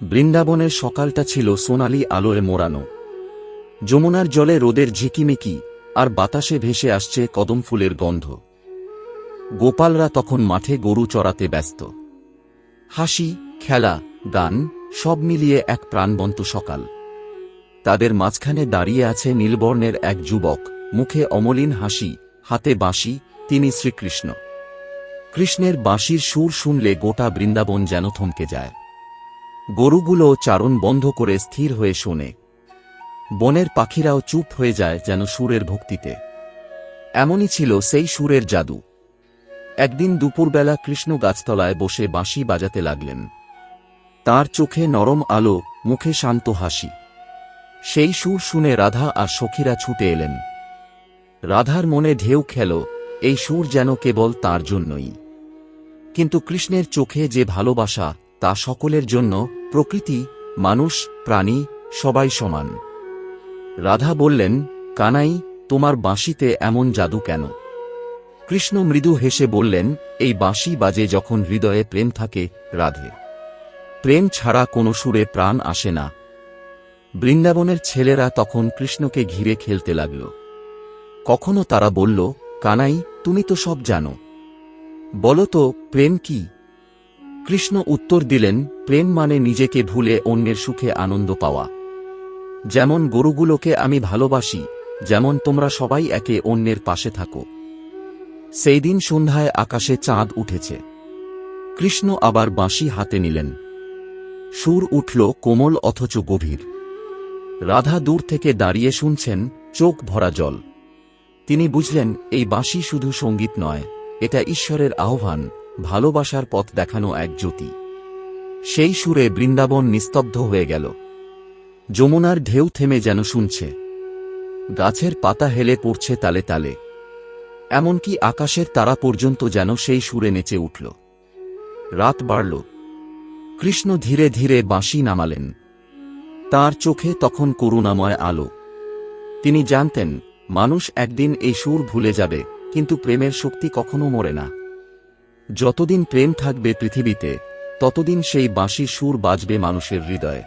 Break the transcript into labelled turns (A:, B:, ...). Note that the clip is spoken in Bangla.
A: বৃন্দাবনের সকালটা ছিল সোনালি আলোয় মোড়ানো। যমুনার জলে রোদের ঝিকিমিকি, আর বাতাসে ভেসে আসছে কদম ফুলের গন্ধ। গোপালরা তখন মাঠে গরু চড়াতে ব্যস্ত। হাসি, খেলা, গান সব মিলিয়ে এক প্রাণবন্ত সকাল। তাদের মাঝখানে দাঁড়িয়ে আছে নীলবর্ণের এক যুবক, মুখে অমলিন হাসি, হাতে বাঁশি, তিনি শ্রীকৃষ্ণ। কৃষ্ণের বাঁশির সুর শুনলে গোটা বৃন্দাবন যেন থমকে যায়। গরুগুলো চারণ বন্ধ করে স্থির হয়ে শোনে। বনের পাখিরাও চুপ হয়ে যায় যেন সুরের ভক্তিতে। এমনই ছিল সেই সুরের জাদু। একদিন দুপুরবেলা কৃষ্ণ গাছতলায় বসে বাঁশি বাজাতে লাগলেন। তার চোখে নরম আলো, মুখে শান্ত হাসি। সেই সুর শুনে রাধা আর সখীরা ছুটে এলেন। রাধার মনে ঢেউ খেল, এই সুর যেন কেবল তার জন্যই। কিন্তু কৃষ্ণের চোখে যে ভালোবাসা, তা সকলের জন্য, প্রকৃতি, মানুষ, প্রাণী, সবাই সমান। রাধা বললেন, কানাই, তোমার বাঁশিতে এমন জাদু কেন? কৃষ্ণ মৃদু হেসে বললেন, এই বাঁশি বাজে যখন হৃদয়ে প্রেম থাকে, রাধে। প্রেম ছাড়া কোনো সুরে প্রাণ আসে না। বৃন্দাবনের ছেলেরা তখন কৃষ্ণকে ঘিরে খেলতে লাগল। কখনো তারা বলল, কানাই, তুমি তো সব জানো, বলো তো প্রেম কি? কৃষ্ণ উত্তর দিলেন, প্রেম মানে নিজেকে ভুলে অন্যের সুখে আনন্দ পাওয়া। যেমন গরুগুলোকে আমি ভালোবাসি, যেমন তোমরা সবাই একে অন্যের পাশে থাকো। সেই দিন সন্ধ্যায় আকাশে চাঁদ উঠেছে। কৃষ্ণ আবার বাঁশি হাতে নিলেন। সুর উঠল কোমল অথচ গভীর। রাধা দূর থেকে দাঁড়িয়ে শুনছেন, চোখ ভরা জল। তিনি বুঝলেন, এই বাঁশি শুধু সঙ্গীত নয়, এটা ঈশ্বরের আহ্বান, ভালোবাসার পথ দেখানো এক জ্যোতি। সেই সুরে বৃন্দাবন নিস্তব্ধ হয়ে গেল। যমুনার ঢেউ থেমে যেন শুনছে। গাছের পাতা হেলে পড়ছে তালে তালে। এমনকি আকাশের তারা পর্যন্ত যেন সেই সুরে নেচে উঠল। রাত বাড়ল। কৃষ্ণ ধীরে ধীরে বাঁশি নামালেন। তাঁর চোখে তখন করুণাময় আলো। তিনি জানতেন, মানুষ একদিন এই সুর ভুলে যাবে, কিন্তু প্রেমের শক্তি কখনো মরে না। যতদিন প্রেম থাকবে পৃথিবীতে, ততদিন সেই বাঁশির সুর বাজবে মানুষের হৃদয়ে।